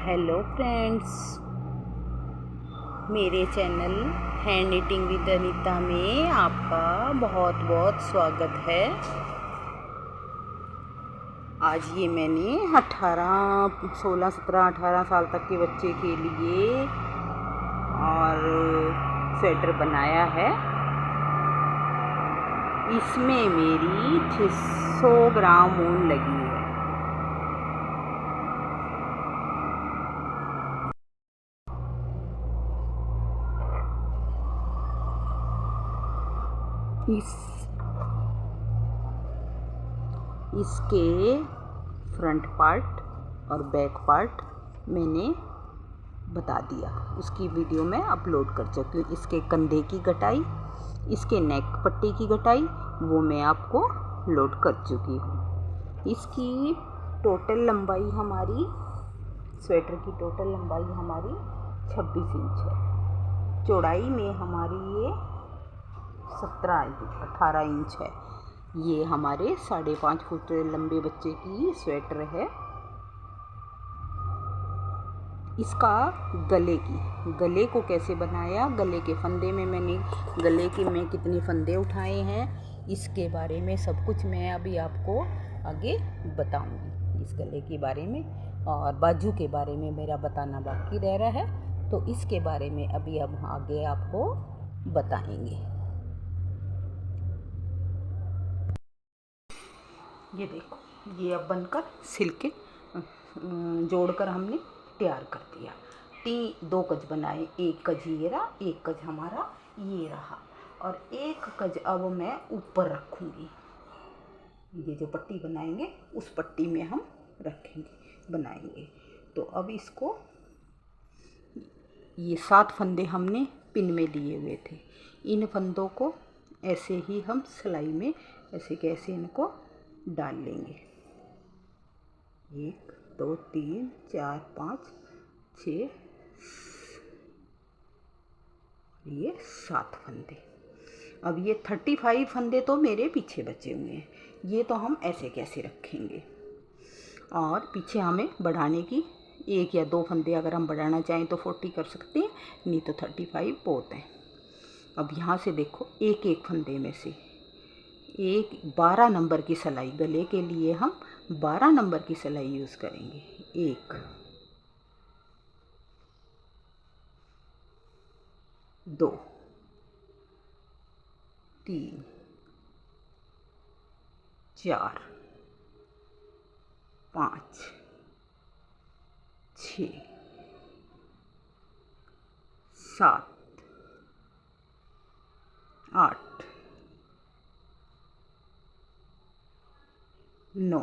Hello friends, मेरे channel hand knitting with Anita में आपका बहुत बहुत स्वागत है। आज ये मैंने 16, 17, 18 साल तक के बच्चे के लिए और स्वेटर बनाया है। इसमें मेरी 600 ग्राम ऊन लगी है। इसके फ्रंट पार्ट और बैक पार्ट मैंने बता दिया, उसकी वीडियो मैं अपलोड कर चुकी हूँ। इसके कंधे की कटाई, इसके नेक पट्टी की कटाई वो मैं आपको लोड कर चुकी हूँ। इसकी टोटल लंबाई हमारी, स्वेटर की टोटल लंबाई हमारी 26 इंच है। चौड़ाई में हमारी ये 18 इंच है। ये हमारे 5.5 फुट लंबे बच्चे की स्वेटर है। इसका गले को कैसे बनाया, गले के फंदे में मैंने कितने फंदे उठाए हैं, इसके बारे में सब कुछ मैं अभी आपको आगे बताऊंगी। इस गले के बारे में और बाजू के बारे में मेरा बताना बाकी रह रहा है, तो इसके बारे में अभी हम आगे आपको बताएंगे। ये देखो, ये अब बनकर सिल के जोड़कर हमने तैयार कर दिया। 2 गज बनाए, एक गज ये रहा, एक गज हमारा ये रहा, और एक गज अब मैं ऊपर रखूँगी। ये जो पट्टी बनाएंगे उस पट्टी में हम बनाएंगे। तो अब इसको, ये 7 फंदे हमने पिन में लिए हुए थे। इन फंदों को ऐसे ही हम सिलाई में ऐसे कैसे इनको डाल लेंगे। 1 2 3 4 5 6, ये 7 फंदे। अब ये 35 फंदे तो मेरे पीछे बचे हुए हैं। ये तो हम ऐसे कैसे रखेंगे, और पीछे हमें बढ़ाने की 1 या 2 फंदे अगर हम बढ़ाना चाहें तो 40 कर सकते हैं, नहीं तो 35 बहुत हैं। अब यहाँ से देखो, एक एक फंदे में से 12 नंबर की सिलाई, गले के लिए हम 12 नंबर की सिलाई यूज़ करेंगे। 1 2 3 4 5 6 7 8 9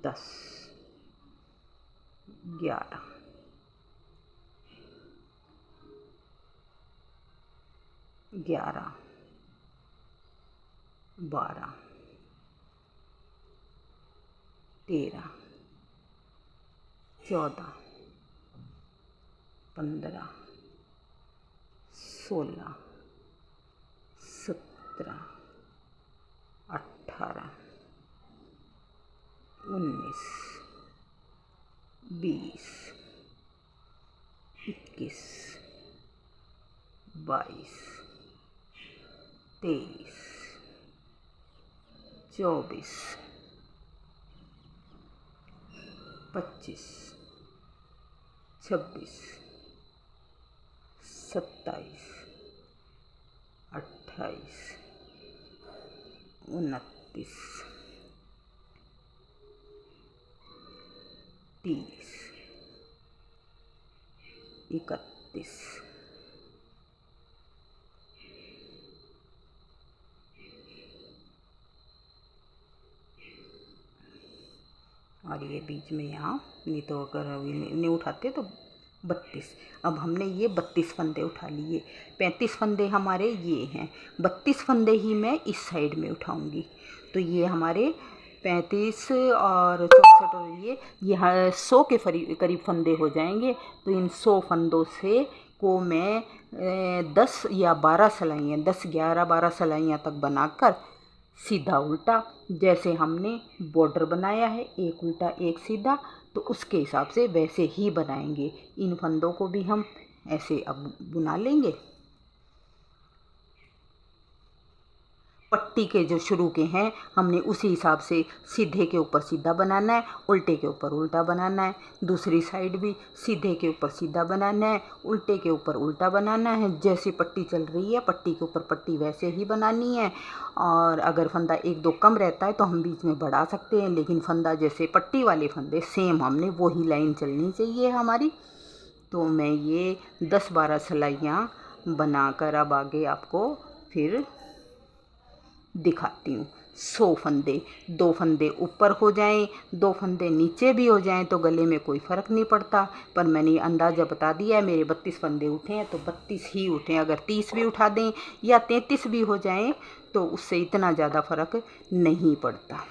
10 11 12 13 14 15 16 17 18 19 20 21 22 23 24 25 26 27 28 29 30 31 और ये बीच में यहाँ, नहीं तो अगर नहीं उठाते तो 32। अब हमने ये 32 फंदे उठा लिए। 35 फंदे हमारे ये हैं, 32 फंदे ही मैं इस साइड में उठाऊंगी। तो ये हमारे 35 और 64 और ये 100 के करीब फंदे हो जाएंगे। तो इन 100 फंदों से को मैं 10 या 12 सिलाइयाँ, 10 11 12 सिलाइयाँ तक बनाकर सीधा उल्टा, जैसे हमने बॉर्डर बनाया है, एक उल्टा एक सीधा, तो तो उसके हिसाब से वैसे ही बनाएंगे। इन फंदों को भी हम ऐसे अब बुना लेंगे। पट्टी के जो शुरू के हैं हमने उसी हिसाब से सीधे के ऊपर सीधा बनाना है, उल्टे के ऊपर उल्टा बनाना है। दूसरी साइड भी सीधे के ऊपर सीधा बनाना है, उल्टे के ऊपर उल्टा बनाना है। जैसी पट्टी चल रही है पट्टी के ऊपर पट्टी वैसे ही बनानी है। और अगर फंदा एक दो कम रहता है तो हम बीच में बढ़ा सकते हैं, लेकिन फंदा जैसे पट्टी वाले फंदे सेम हमने वही लाइन चलनी चाहिए हमारी। तो मैं ये 10-12 सिलाइयाँ बनाकर अब आगे आपको फिर दिखाती हूँ। 100 फंदे, 2 फंदे ऊपर हो जाएं, 2 फंदे नीचे भी हो जाएं तो गले में कोई फ़र्क नहीं पड़ता। पर मैंने अंदाज़ा बता दिया है, मेरे 32 फंदे उठे हैं तो 32 ही उठे हैं। अगर 30 भी उठा दें या 33 भी हो जाएं तो उससे इतना ज़्यादा फ़र्क नहीं पड़ता।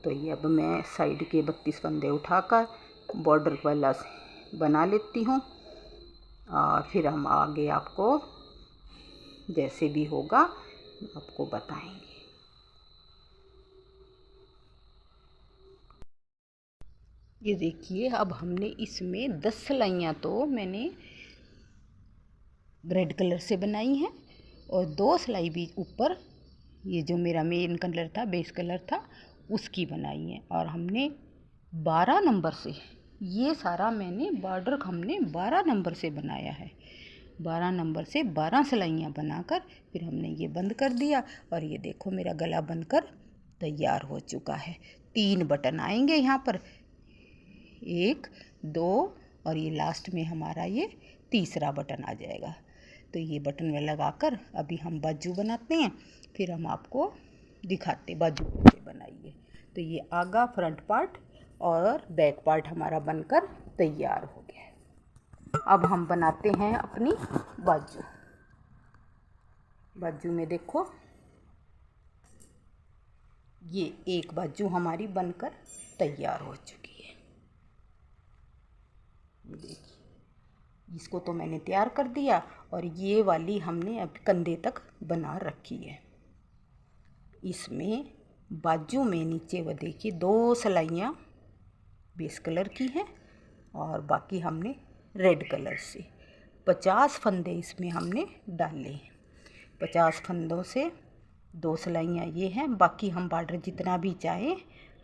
तो ये अब मैं साइड के 32 फंदे उठाकर बॉर्डर वाला बना लेती हूँ और फिर हम आगे आपको जैसे भी होगा आपको बताएंगे। ये देखिए अब हमने इसमें 10 सिलाइयाँ तो मैंने रेड कलर से बनाई हैं और 2 सिलाई भी ऊपर ये जो मेरा मेन कलर था, बेस कलर था, उसकी बनाई है। और हमने 12 नंबर से ये सारा मैंने बॉर्डर हमने 12 नंबर से बनाया है। 12 नंबर से 12 सिलाइयाँ बनाकर फिर हमने ये बंद कर दिया और ये देखो मेरा गला बनकर तैयार हो चुका है। 3 बटन आएंगे यहाँ पर, 1, 2 और ये लास्ट में हमारा ये तीसरा बटन आ जाएगा। तो ये बटन में लगाकर अभी हम बाजू बनाते हैं, फिर हम आपको दिखाते बाजू कैसे बनाइए। तो ये आगा फ्रंट पार्ट और बैक पार्ट हमारा बनकर तैयार हो गया। अब हम बनाते हैं अपनी बाजू। बाजू में देखो ये एक बाजू हमारी बनकर तैयार हो चुकी है। देखिए इसको तो मैंने तैयार कर दिया और ये वाली हमने अब कंधे तक बना रखी है। इसमें बाजू में नीचे वो देखिए 2 सिलाइयाँ बेस कलर की हैं और बाकी हमने रेड कलर से 50 फंदे इसमें हमने डाले हैं। 50 फंदों से 2 सिलाइयाँ ये हैं, बाकी हम बॉर्डर जितना भी चाहें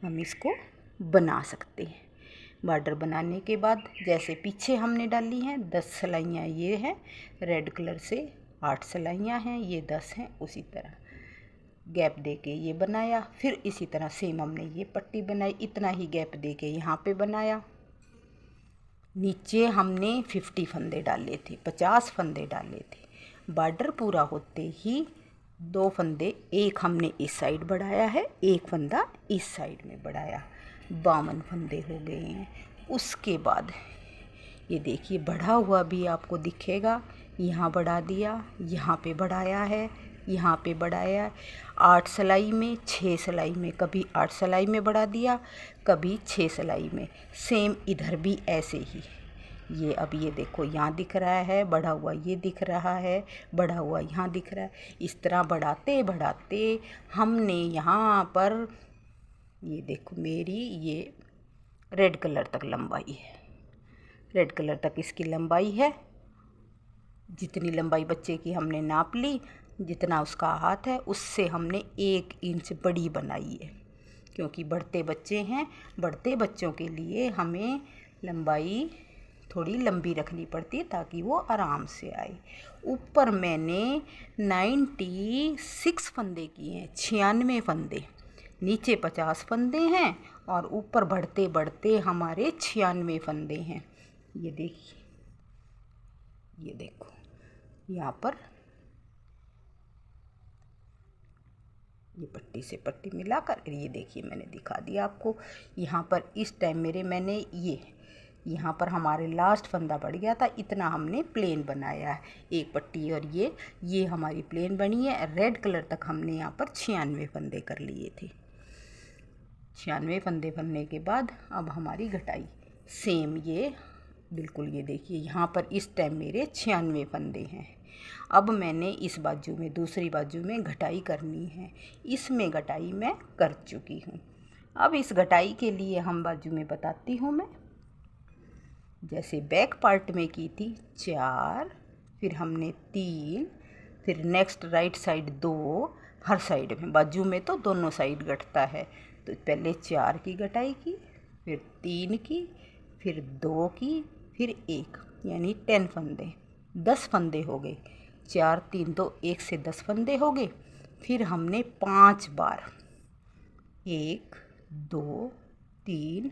हम इसको बना सकते हैं। बॉर्डर बनाने के बाद जैसे पीछे हमने डाली हैं 10 सिलाइयाँ ये हैं, रेड कलर से 8 सिलाइयाँ हैं, ये 10 हैं। उसी तरह गैप दे के ये बनाया, फिर इसी तरह सेम हमने ये पट्टी बनाई, इतना ही गैप दे के यहाँ पे बनाया। नीचे हमने 50 फंदे डाले थे, 50 फंदे डाले थे। बॉर्डर पूरा होते ही 2 फंदे, एक हमने इस साइड बढ़ाया है, एक फंदा इस साइड में बढ़ाया, 52 फंदे हो गए हैं। उसके बाद ये देखिए बढ़ा हुआ भी आपको दिखेगा, यहाँ बढ़ा दिया, यहाँ पे बढ़ाया है, यहाँ पे बढ़ाया। 8 सिलाई में, 6 सिलाई में, कभी 8 सिलाई में बढ़ा दिया, कभी 6 सिलाई में। सेम इधर भी ऐसे ही। ये अब ये देखो यहाँ दिख रहा है बढ़ा हुआ, ये दिख रहा है बढ़ा हुआ, यहाँ दिख रहा है। इस तरह बढ़ाते बढ़ाते हमने यहाँ पर ये देखो मेरी ये रेड कलर तक लंबाई है, रेड कलर तक इसकी लंबाई है। जितनी लंबाई बच्चे की हमने नाप ली, जितना उसका हाथ है उससे हमने 1 इंच बड़ी बनाई है, क्योंकि बढ़ते बच्चे हैं। बढ़ते बच्चों के लिए हमें लंबाई थोड़ी लंबी रखनी पड़ती है ताकि वो आराम से आए। ऊपर मैंने 96 फंदे किए हैं, 96 फंदे। नीचे 50 फंदे हैं और ऊपर बढ़ते बढ़ते हमारे 96 फंदे हैं। ये देखिए, ये देखो यहाँ पर ये पट्टी से पट्टी मिलाकर ये देखिए मैंने दिखा दिया आपको। यहाँ पर इस टाइम मैंने ये यहाँ पर हमारे लास्ट फंदा बढ़ गया था, इतना हमने प्लेन बनाया है। एक पट्टी और ये हमारी प्लेन बनी है। रेड कलर तक हमने यहाँ पर 96 फंदे कर लिए थे। 96 फंदे बनने के बाद अब हमारी घटाई सेम ये बिल्कुल, ये देखिए यहाँ पर इस टाइम मेरे 96 फंदे हैं। अब मैंने इस बाजू में, दूसरी बाजू में घटाई करनी है। इसमें घटाई मैं कर चुकी हूँ। अब इस घटाई के लिए हम बाजू में बताती हूँ मैं, जैसे बैक पार्ट में की थी 4, फिर हमने 3, फिर नेक्स्ट राइट साइड 2, हर साइड में, बाजू में तो दोनों साइड घटता है। तो पहले 4 की घटाई की, फिर 3 की, फिर 2 की, फिर 1, यानी 10 फंदे, 10 फंदे हो गए। 4 3 2 1 से 10 फंदे हो गए। फिर हमने 5 बार 1 2 3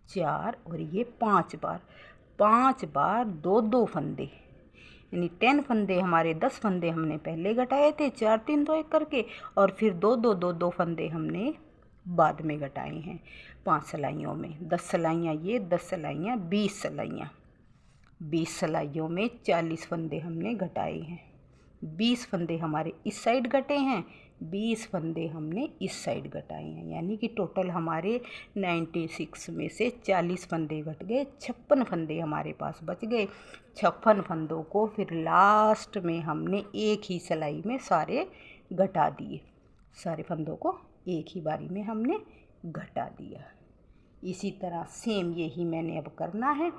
4 और ये 5 बार 2 फंदे, यानी 10 फंदे हमारे, 10 फंदे हमने पहले घटाए थे 4 3 2 1 करके, और फिर 2 फंदे हमने बाद में घटाए हैं 5 सिलाइयों में। 10 सिलाइयाँ ये, 10 सिलाइयाँ 20 सिलाइयाँ, 20 सिलाइयों में 40 फंदे हमने घटाए हैं। 20 फंदे हमारे इस साइड घटे हैं, 20 फंदे हमने इस साइड घटाए हैं, यानी कि टोटल हमारे 96 में से 40 फंदे घट गए, 56 फंदे हमारे पास बच गए। 56 फंदों को फिर लास्ट में हमने एक ही सिलाई में सारे घटा दिए, सारे फंदों को एक ही बारी में हमने घटा दिया। इसी तरह सेम यही मैंने अब करना है।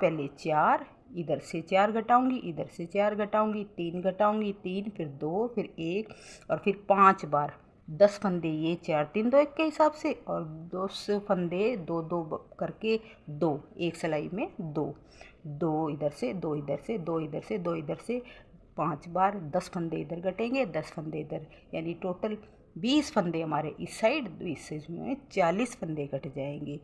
पहले 4, इधर से 4 घटाऊंगी, इधर से 4 घटाऊंगी, 3 घटाऊंगी, 3, फिर 2, फिर 1, और फिर 5 बार 10 फंदे ये 4 3 2 1 के हिसाब से, और 2 फंदे 2 2 करके 2, एक सिलाई में 2 2 इधर से 2 इधर से 2 इधर से 2 इधर से, 5 बार 10 फंदे इधर घटेंगे, 10 फंदे इधर, यानी टोटल 20 फंदे हमारे इस साइड, 20 में 40 फंदे घट जाएंगे।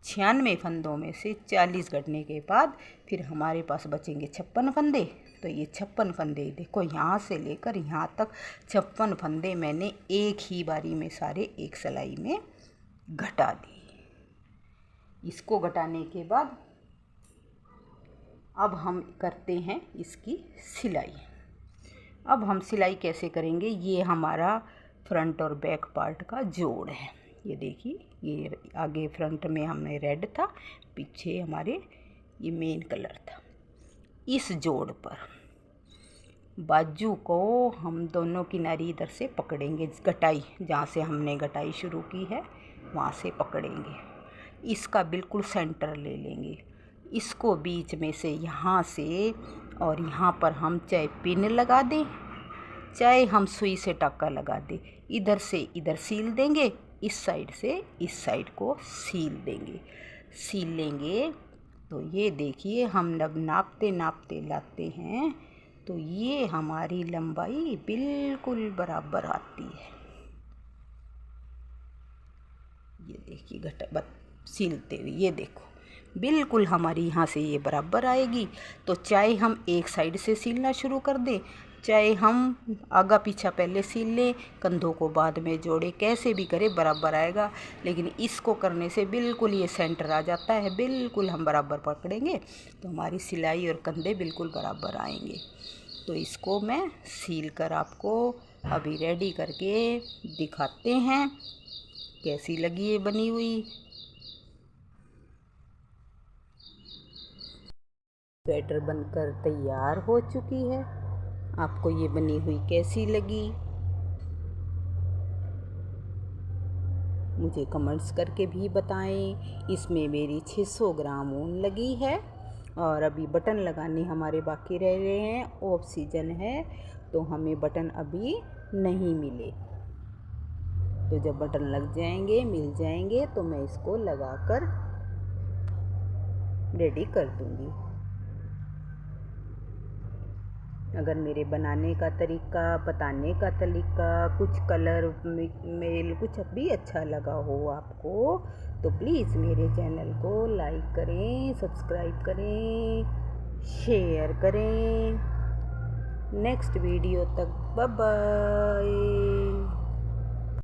96 फंदों में से 40 घटने के बाद फिर हमारे पास बचेंगे 56 फंदे। तो ये 56 फंदे देखो, यहाँ से लेकर यहाँ तक 56 फंदे मैंने एक ही बारी में सारे एक सिलाई में घटा दिए। इसको घटाने के बाद अब हम करते हैं इसकी सिलाई। अब हम सिलाई कैसे करेंगे, ये हमारा फ्रंट और बैक पार्ट का जोड़ है। ये देखिए, ये आगे फ्रंट में हमने रेड था, पीछे हमारे ये मेन कलर था। इस जोड़ पर बाजू को हम दोनों किनारी इधर से पकड़ेंगे, घटाई जहाँ से हमने घटाई शुरू की है वहाँ से पकड़ेंगे। इसका बिल्कुल सेंटर ले लेंगे, इसको बीच में से यहाँ से और यहाँ पर हम चाहे पिन लगा दें, चाहे हम सुई से टाका लगा दें, इधर से इधर सील देंगे, इस साइड से इस साइड को सील देंगे, सील लेंगे। तो ये देखिए, हम जब नापते नापते लाते हैं तो ये हमारी लंबाई बिल्कुल बराबर आती है। ये देखिए सीलते हुए, ये देखो बिल्कुल हमारी यहाँ से ये बराबर आएगी। तो चाहे हम एक साइड से सीलना शुरू कर दें, चाहे हम आगा पीछा पहले सील लें, कंधों को बाद में जोड़े, कैसे भी करें बराबर आएगा। लेकिन इसको करने से बिल्कुल ये सेंटर आ जाता है, बिल्कुल हम बराबर पकड़ेंगे तो हमारी सिलाई और कंधे बिल्कुल बराबर आएंगे। तो इसको मैं सील कर आपको अभी रेडी करके दिखाते हैं कैसी लगी है बनी हुई। स्वेटर बनकर तैयार हो चुकी है। आपको ये बनी हुई कैसी लगी, मुझे कमेंट्स करके भी बताएं। इसमें मेरी 600 ग्राम ऊन लगी है और अभी बटन लगाने हमारे बाकी रह रहे हैं। ऑफ सीजन है तो हमें बटन अभी नहीं मिले, तो जब बटन लग जाएंगे, मिल जाएंगे, तो मैं इसको लगाकर रेडी कर दूंगी। अगर मेरे बनाने का तरीका, बताने का तरीका, कुछ कलर मेल कुछ भी अच्छा लगा हो आपको, तो प्लीज़ मेरे चैनल को लाइक करें, सब्सक्राइब करें, शेयर करें। नेक्स्ट वीडियो तक बाय बाय।